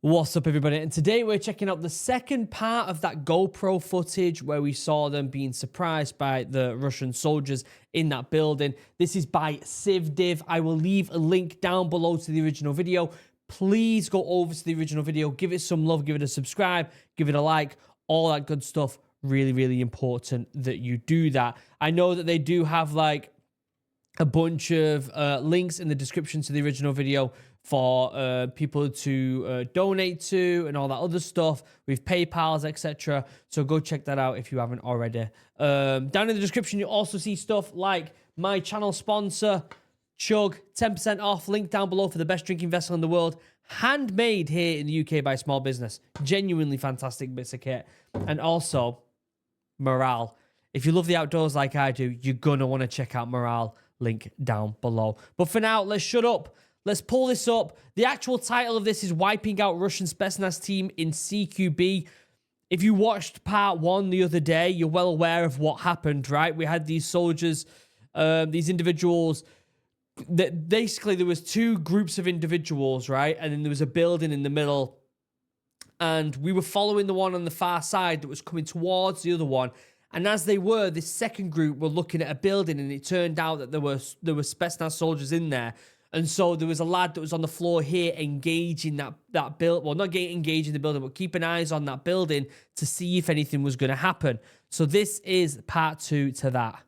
What's up, everybody? And today we're checking out the second part of that GoPro footage where we saw them being surprised by the Russian soldiers in that building. This is by CivDiv. I will leave a link down below to the original video. Please go over to the original video, give it some love, give it a subscribe, give it a like, all that good stuff. Really, really important that you do that. I know that they do have like a bunch of links in the description to the original video for people to donate to and all that other stuff with PayPals, etc. So go check that out if you haven't already. Down in the description, you'll also see stuff like my channel sponsor, Chug, 10% off, link down below for the best drinking vessel in the world. Handmade here in the UK by a small business. Genuinely fantastic bits of kit. And also, Morale. If you love the outdoors like I do, you're going to want to check out Morale. Link down below. But for now, let's shut up. Let's pull this up. The actual title of this is Wiping Out Russian Spetsnaz Team in CQB. If you watched part one the other day, you're well aware of what happened, right? We had these soldiers, these individuals. Basically, there was two groups of individuals, right? And then there was a building in the middle. And we were following the one on the far side that was coming towards the other one. And as they were, this second group were looking at a building, and it turned out that there were Spetsnaz soldiers in there. And so there was a lad that was on the floor here engaging that build. Well, not engaging the building, but keeping eyes on that building to see if anything was going to happen. So this is part two to that.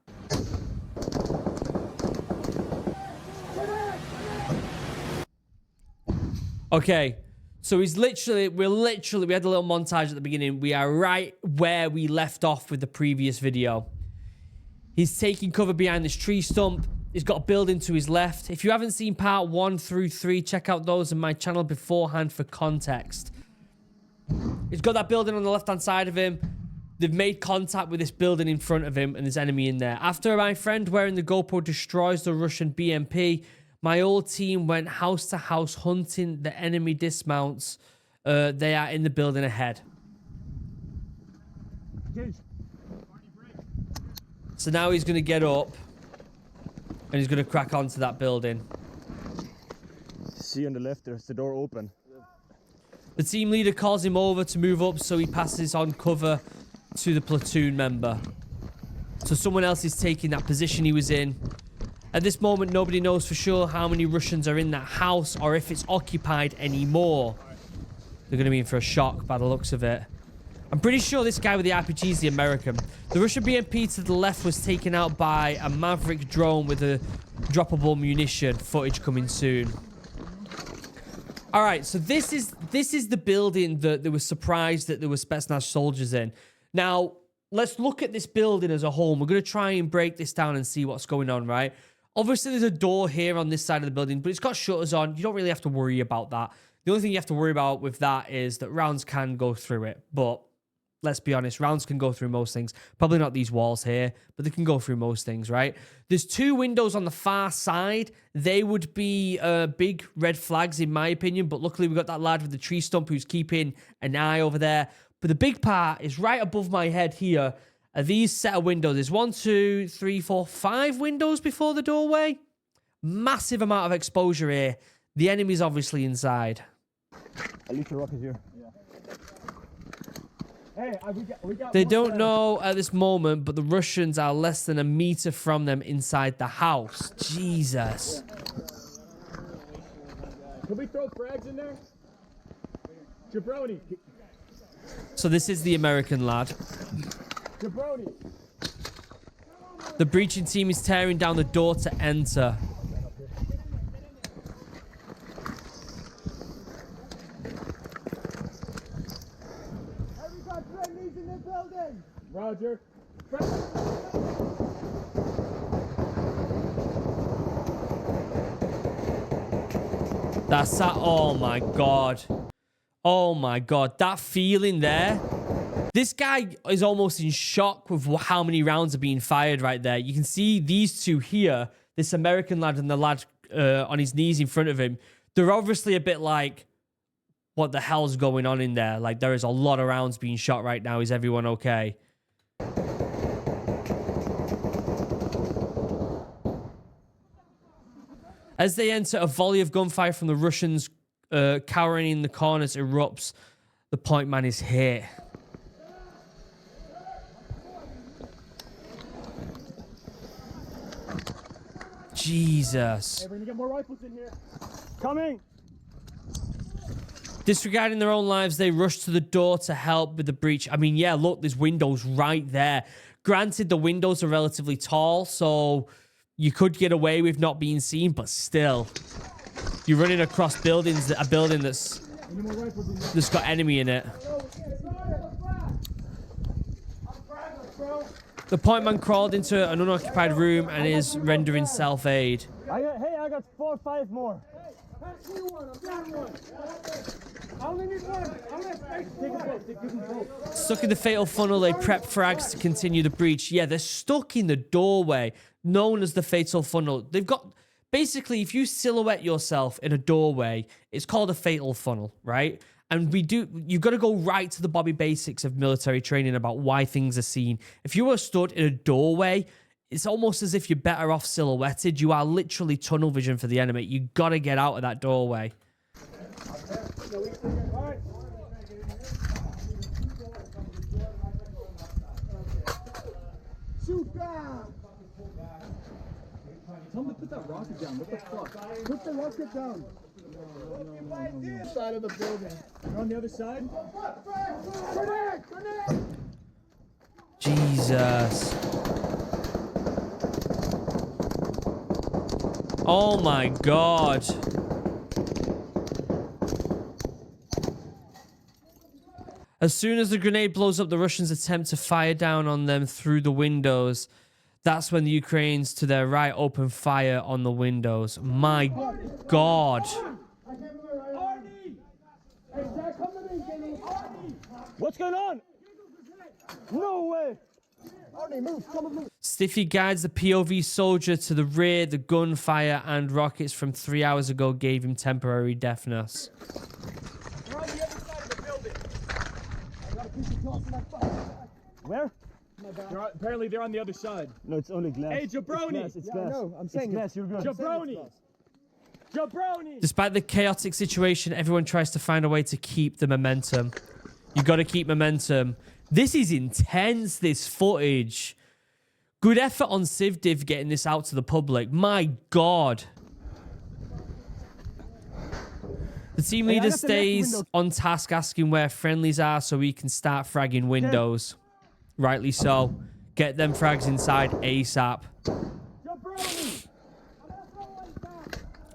Okay. So we had a little montage at the beginning. We are right where we left off with the previous video. He's taking cover behind this tree stump. He's got a building to his left. If you haven't seen part 1 through 3, check out those on my channel beforehand for context. He's got that building on the left-hand side of him. They've made contact with this building in front of him, and there's enemy in there. After my friend wearing the GoPro destroys the Russian BMP, my old team went house to house hunting the enemy dismounts. They are in the building ahead. So now he's going to get up and he's going to crack onto that building. See on the left, there's the door open. The team leader calls him over to move up, so he passes on cover to the platoon member. So someone else is taking that position he was in. At this moment, nobody knows for sure how many Russians are in that house or if it's occupied anymore. They're going to be in for a shock by the looks of it. I'm pretty sure this guy with the RPG is the American. The Russian BMP to the left was taken out by a Maverick drone with a droppable munition. Footage coming soon. All right, so this is the building that they were surprised that there were Spetsnaz soldiers in. Now, let's look at this building as a whole. We're going to try and break this down and see what's going on, right? Obviously, there's a door here on this side of the building, but it's got shutters on. You don't really have to worry about that. The only thing you have to worry about with that is that rounds can go through it. But let's be honest, rounds can go through most things. Probably not these walls here, but they can go through most things, right? There's two windows on the far side. They would be big red flags, in my opinion. But luckily, we've got that lad with the tree stump who's keeping an eye over there. But the big part is right above my head here. Are these set of windows? There's 1, 2, 3, 4, 5 windows before the doorway. Massive amount of exposure here. The enemy's obviously inside. At least the rock is here. Yeah. Hey, we got They don't know at this moment, but the Russians are less than a meter from them inside the house. Jesus. Can we throw frags in there? Jabroni. So this is the American lad. Jabroni. The breaching team is tearing down the door to enter. Hey, we got friendlies in the building. Roger. That's that. Oh my God. Oh my God. That feeling there. This guy is almost in shock with how many rounds are being fired right there. You can see these two here, this American lad and the lad on his knees in front of him. They're obviously a bit like, what the hell's going on in there? Like, there is a lot of rounds being shot right now. Is everyone okay? As they enter, a volley of gunfire from the Russians cowering in the corners erupts. The point man is hit. Jesus. Hey, we're gonna get more rifles in here. Coming. Disregarding their own lives, they rush to the door to help with the breach. I mean, yeah, look, there's windows right there. Granted, the windows are relatively tall, so you could get away with not being seen, but still. You're running across buildings, a building that's got enemy in it. The point man crawled into an unoccupied room and is rendering self-aid. I got 4 or 5 more. Hey, pass me one. I'm down one. I only need one. I'm gonna take them both. Stuck in the fatal funnel, they prep frags to continue the breach. Yeah, they're stuck in the doorway, known as the fatal funnel. They've got... Basically, if you silhouette yourself in a doorway, it's called a fatal funnel, right? And you've got to go right to the Bobby basics of military training about why things are seen. If you are stood in a doorway, it's almost as if you're better off silhouetted. You are literally tunnel vision for the enemy. You got to get out of that doorway. Shoot down. Tell them to put that rocket down. What the fuck? Put the rocket down. No. Side of the building. You're on the other side? Grenade! Jesus. Oh my God. As soon as the grenade blows up, the Russians attempt to fire down on them through the windows. That's when the Ukrainians to their right open fire on the windows. My God. What's going on? No way. Arnie, move. Come on, move. Stiffy guides the POV soldier to the rear. The gunfire and rockets from 3 hours ago gave him temporary deafness. We're on the other side of the building. I gotta keep you close to my phone. Where? Apparently they're on the other side. No, it's only glass. Hey, Jabroni! It's glass. No, I'm saying it's glass. You're good. Jabroni! Jabroni! Despite the chaotic situation, everyone tries to find a way to keep the momentum. You got to keep momentum. This is intense, this footage. Good effort on CivDiv getting this out to the public. My God. The team leader stays on task asking where friendlies are so he can start fragging windows. Rightly so. Get them frags inside ASAP.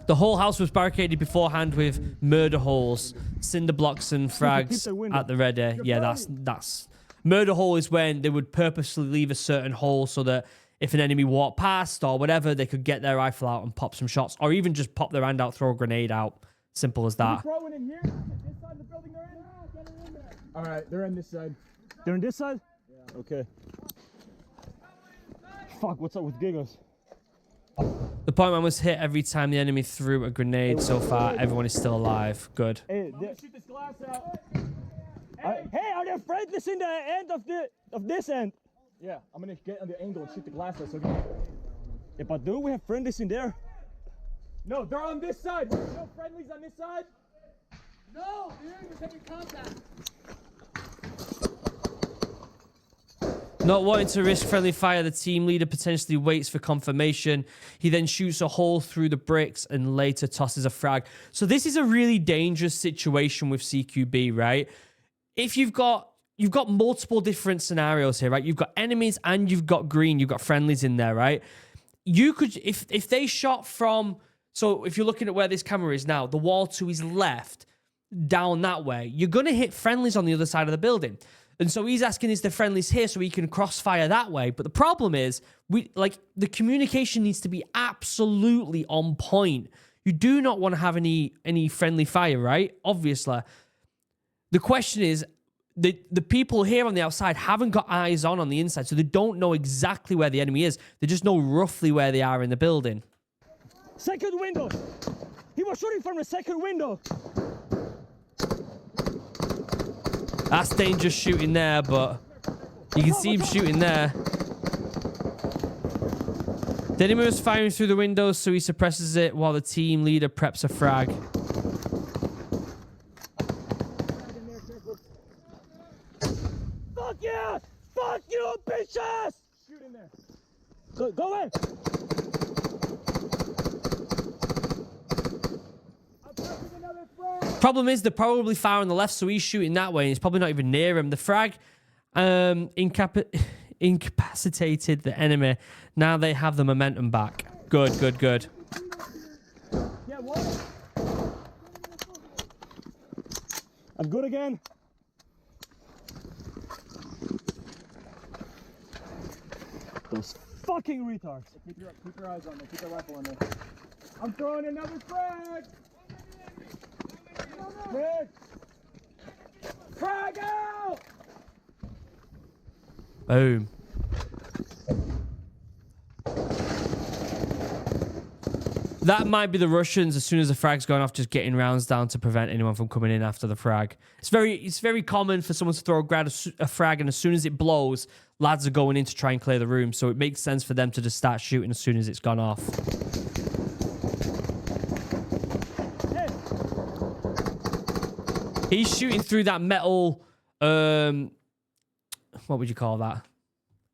The whole house was barricaded beforehand with murder holes, cinder blocks and frags at the ready. Yeah, that's... Murder hole is when they would purposely leave a certain hole so that if an enemy walked past or whatever, they could get their rifle out and pop some shots. Or even just pop their hand out, throw a grenade out. Simple as that. In here? This side of the building they're in? All right, they're on this side. They're on this side? Yeah. Okay. Fuck, what's up with giggles? The point man was hit every time the enemy threw a grenade. So far, everyone is still alive. Good. Hey, I'm gonna shoot this glass out. hey, are there friendlies in the end of this end? Yeah, I'm gonna get on the angle and shoot the glass out. So Yeah, but do we have friendlies in there? no, they're on this side. No friendlies on this side. No, the enemy's having contact. Not wanting to risk friendly fire, the team leader potentially waits for confirmation. He then shoots a hole through the bricks and later tosses a frag. So this is a really dangerous situation with CQB, right? If you've got multiple different scenarios here, right? You've got enemies and you've got green, you've got friendlies in there, right? You could, if they shot from, so if you're looking at where this camera is now, the wall to his left, down that way, you're going to hit friendlies on the other side of the building. And so he's asking, is the friendlies here so he can crossfire that way? But the problem is, the communication needs to be absolutely on point. You do not want to have any friendly fire, right? Obviously. The question is, the people here on the outside haven't got eyes on the inside, so they don't know exactly where the enemy is. They just know roughly where they are in the building. Second window! He was shooting from the second window! That's dangerous shooting there, but you can see him shooting there. The enemy was firing through the windows, so he suppresses it while the team leader preps a frag. Fuck yeah! Fuck you, bitches! Shoot in there. Go in! I'm pressing another frag. Problem is, they're probably far on the left, so he's shooting that way, and he's probably not even near him. The frag incapacitated the enemy. Now they have the momentum back. Good, good, good. Yeah, what? I'm good again. Those fucking retards. Keep your eyes on there. Keep your rifle on there. I'm throwing another frag. Frag. Frag out. Boom. That might be the Russians, as soon as the frag's gone off, just getting rounds down to prevent anyone from coming in after the frag. It's very common for someone to throw a frag, and as soon as it blows, lads are going in to try and clear the room. So it makes sense for them to just start shooting as soon as it's gone off. He's shooting through that metal, what would you call that?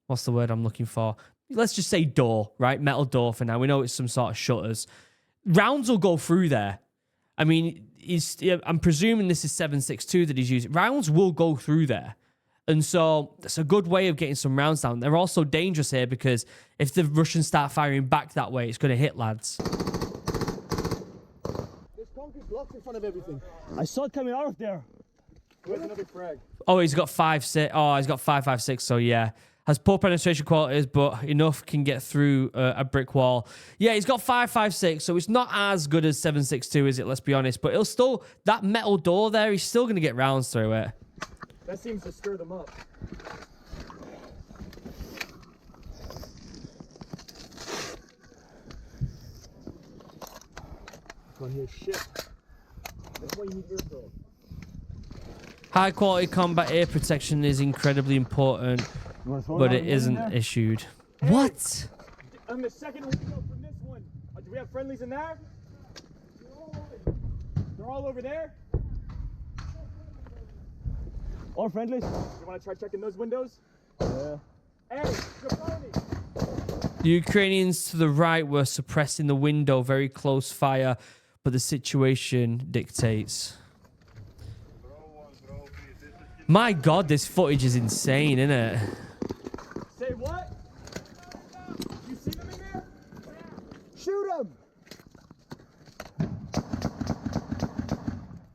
What's the word I'm looking for? Let's just say door, right? Metal door for now. We know it's some sort of shutters. Rounds will go through there. I mean, I'm presuming this is 7.62 that he's using. Rounds will go through there. And so it's a good way of getting some rounds down. They're also dangerous here because if the Russians start firing back that way, it's going to hit lads. There's concrete blocks in front of everything. I saw it coming out of there. Where's another frag? Oh, he's got 5.6. Oh, he's got 5.56. So yeah. Has poor penetration qualities, but enough can get through a brick wall. Yeah, he's got 5.56, so it's not as good as 7.62, is it? Let's be honest. But it'll still, that metal door there, he's still going to get rounds through it. That seems to stir them up. Come on here, shit. That's why you need airfill. High quality combat air protection is incredibly important, but it isn't issued. Hey, what? On the second window from this one. Do we have friendlies in there? They're all over there? All friendlies? You want to try checking those windows? Yeah. Hey, Jabroni! The Ukrainians to the right were suppressing the window, very close fire, but the situation dictates. My God, this footage is insane, isn't it? Say what? You see them in there? Shoot them!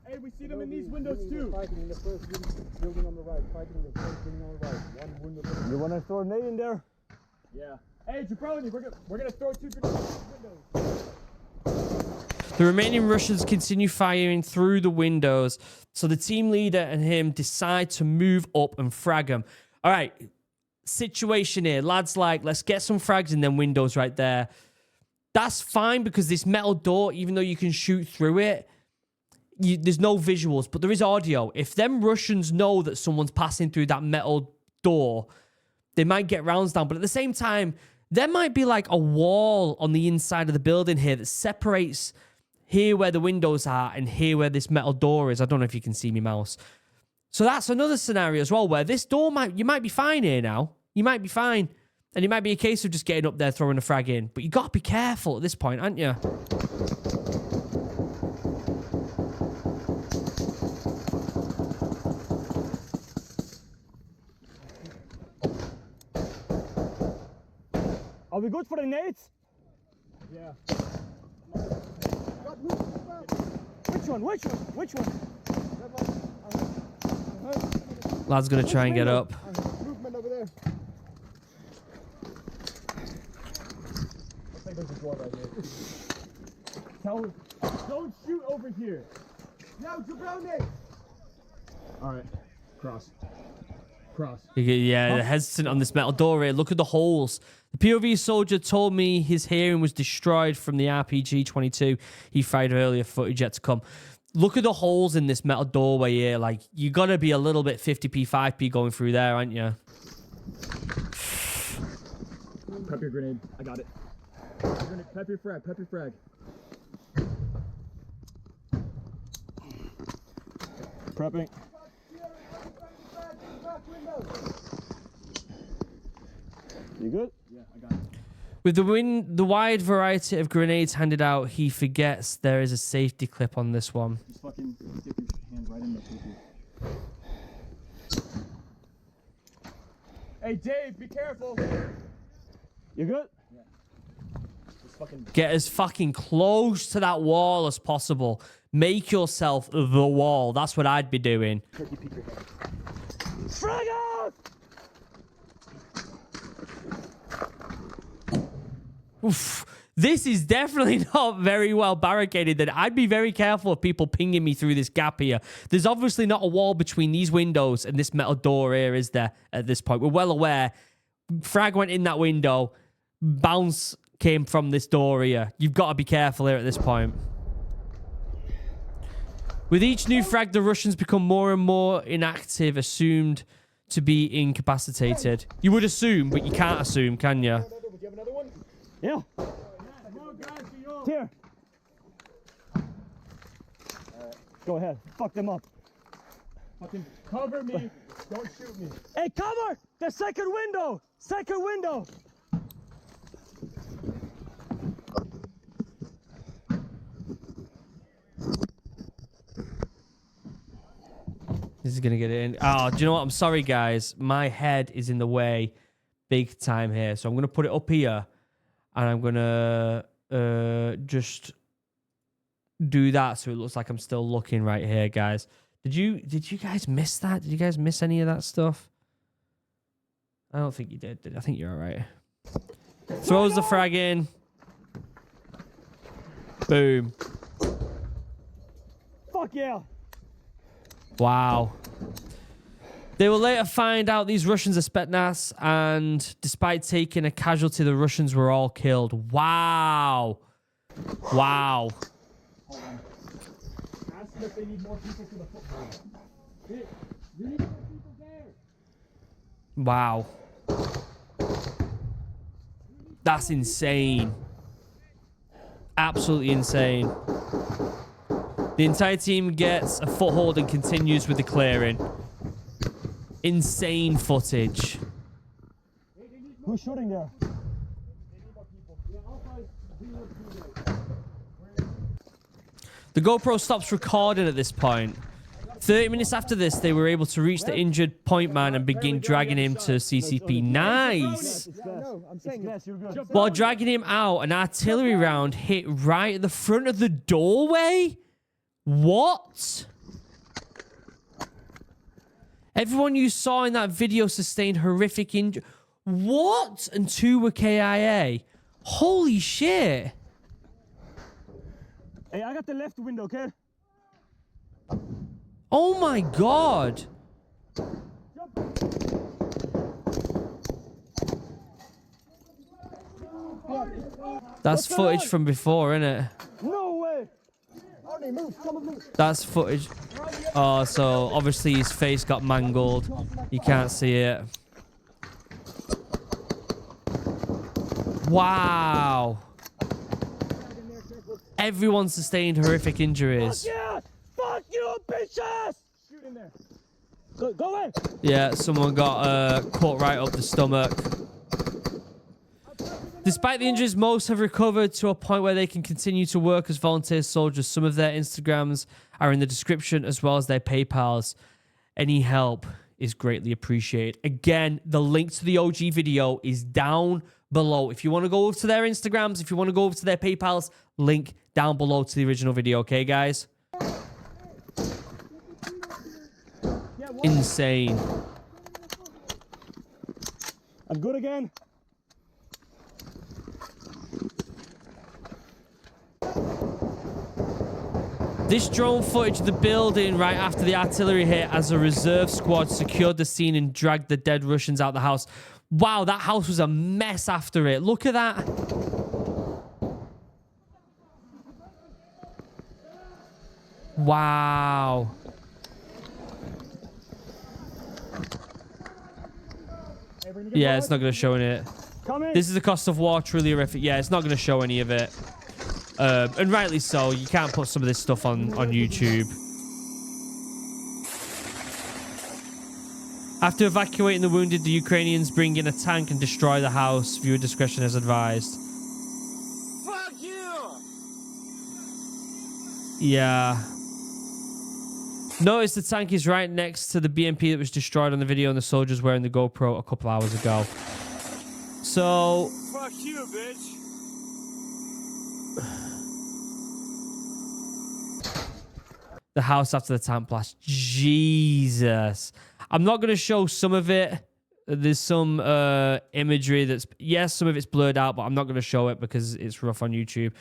Hey, we see them in these windows too. Fighting in the first building on the right. Fighting in the first building on the right. One window. You want to throw a nade in there? Yeah. Hey, Jabroni, we're gonna throw 2 grenades in the windows. The remaining Russians continue firing through the windows, so the team leader and him decide to move up and frag them. All right, situation here. Lads like, let's get some frags and then windows right there. That's fine because this metal door, even though you can shoot through it, there's no visuals, but there is audio. If them Russians know that someone's passing through that metal door, they might get rounds down. But at the same time, there might be like a wall on the inside of the building here that separates here where the windows are and here where this metal door is. I don't know if you can see me mouse. So that's another scenario as well where this door you might be fine here now. You might be fine. And it might be a case of just getting up there, throwing a frag in. But you got to be careful at this point, aren't you? Are we good for the nades? Yeah. Which one? Lad's going to try and get up. Movement over there. I think there's a door right here. Don't shoot over here. No, Jabroni! Alright. Cross. Yeah, they're hesitant on this metal door here. Look at the holes. The POV soldier told me his hearing was destroyed from the RPG-22 he fired earlier, footage yet to come. Look at the holes in this metal doorway here. Like, you got to be a little bit 50p, 5p going through there, aren't you? Prep your grenade. I got it. Prep your frag. Prepping. You good? Yeah, I got it. With the wide variety of grenades handed out, he forgets there is a safety clip on this one. Just fucking stick your hand right in the poo-poo. Hey, Dave, be careful. You good? Just fucking... Get as fucking close to that wall as possible. Make yourself the wall. That's what I'd be doing. Turkey peek your head. Frag out! Oof. This is definitely not very well barricaded. Then I'd be very careful of people pinging me through this gap here. There's obviously not a wall between these windows and this metal door here, is there, at this point? We're well aware. Frag went in that window. Bounce came from this door here. You've got to be careful here at this point. With each new frag, the Russians become more and more inactive, assumed to be incapacitated. You would assume, but you can't assume, can you? Do you have another one? Yeah. Here. Go ahead. Fuck them up. Fucking cover me. Don't shoot me. Hey, cover! The second window! Second window! This is going to get it in. Oh, do you know what? I'm sorry, guys. My head is in the way big time here. So I'm going to put it up here. And I'm going to just do that so it looks like I'm still looking right here, guys. Did you guys miss that? Did you guys miss any of that stuff? I don't think you did. I think you're all right. Throws the frag in. Boom. Fuck yeah! Wow. They will later find out these Russians are Spetsnaz, and despite taking a casualty, the Russians were all killed. Wow. Wow. Ask them if they need more people for the football. Hey, you need more people there. Wow. That's insane. Absolutely insane. The entire team gets a foothold and continues with the clearing. Insane footage. Who's shooting there? The GoPro stops recording at this point. 30 minutes after this, they were able to reach the injured point man and begin dragging him to CCP. Nice! While dragging him out, an artillery round hit right at the front of the doorway? What? Everyone you saw in that video sustained horrific injury. What? And 2 were KIA. Holy shit. Hey, I got the left window, okay? Oh my god. That's footage from before, isn't it? No way! That's footage. Oh, so obviously his face got mangled. You can't see it. Wow. Everyone sustained horrific injuries. Fuck yeah! Fuck you, bitches! Shoot in there. Go away! Yeah, someone got cut right up the stomach. Despite the injuries, most have recovered to a point where they can continue to work as volunteer soldiers. Some of their Instagrams are in the description as well as their PayPals. Any help is greatly appreciated. Again, the link to the OG video is down below. If you want to go over to their Instagrams, if you want to go over to their PayPals, link down below to the original video, okay, guys? Insane. I'm good again. This drone footage of the building right after the artillery hit as a reserve squad secured the scene and dragged the dead Russians out the house. Wow, that house was a mess after it. Look at that. Wow. Yeah, it's not going to show any of it. This is the cost of war, truly horrific. Yeah, it's not going to show any of it. And rightly so. You can't put some of this stuff on YouTube. After evacuating the wounded, the Ukrainians bring in a tank and destroy the house. Viewer discretion is advised. Fuck you! Yeah. Notice the tank is right next to the BMP that was destroyed on the video and the soldiers wearing the GoPro a couple hours ago. So... Fuck you, bitch! The house after the tank blast. Jesus. I'm not going to show some of it. There's some imagery that's... Yes, some of it's blurred out, but I'm not going to show it because it's rough on YouTube.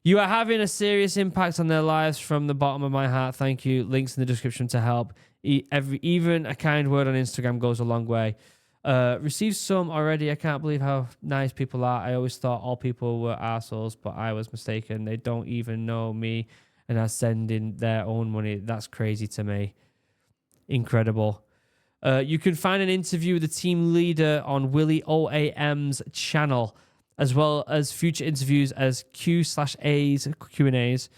You are having a serious impact on their lives from the bottom of my heart. Thank you. Links in the description to help. Even a kind word on Instagram goes a long way. Received some already. I can't believe how nice people are. I always thought all people were assholes, but I was mistaken. They don't even know me and are sending their own money. That's crazy to me. Incredible. You can find an interview with the team leader on Willie OAM's channel, as well as future interviews as Q&As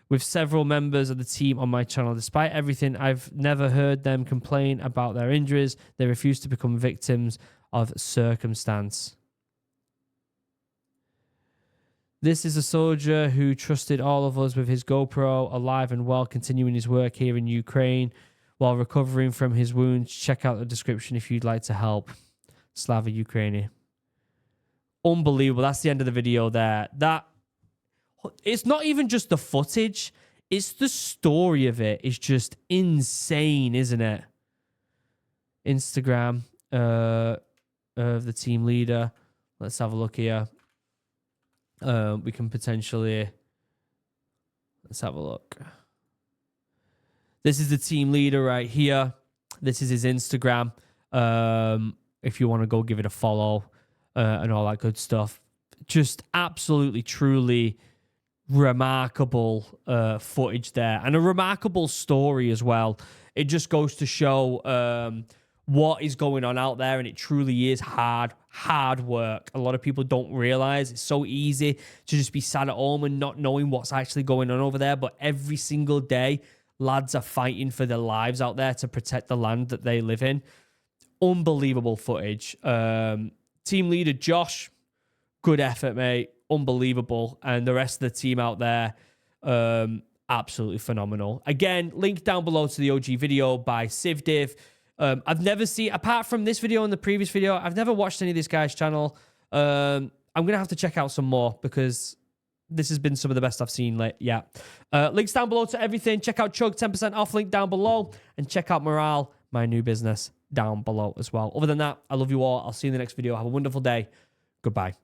with several members of the team on my channel. Despite everything, I've never heard them complain about their injuries. They refuse to become victims of circumstance. This is a soldier who trusted all of us with his GoPro, alive and well, continuing his work here in Ukraine while recovering from his wounds. Check out the description if you'd like to help. Slava Ukraini. Unbelievable. That's the end of the video there. It's not even just the footage. It's the story of it. It's just insane, isn't it? Instagram of the team leader. Let's have a look here. We can potentially... Let's have a look. This is the team leader right here. This is his Instagram. If you want to go give it a follow and all that good stuff. Just absolutely, truly remarkable footage there. And a remarkable story as well. It just goes to show what is going on out there. And it truly is hard work. A lot of people don't realize it's so easy to just be sat at home and not knowing what's actually going on over there. But every single day, lads are fighting for their lives out there to protect the land that they live in. Unbelievable footage. Team leader Josh, good effort, mate. Unbelievable. And the rest of the team out there, absolutely phenomenal. Again, link down below to the OG video by CivDiv. I've never seen, apart from this video and the previous video, I've never watched any of this guy's channel. I'm going to have to check out some more because this has been some of the best I've seen. Links down below to everything. Check out Chug, 10% off, link down below. And check out Morale, my new business, down below as well. Other than that, I love you all. I'll see you in the next video. Have a wonderful day. Goodbye.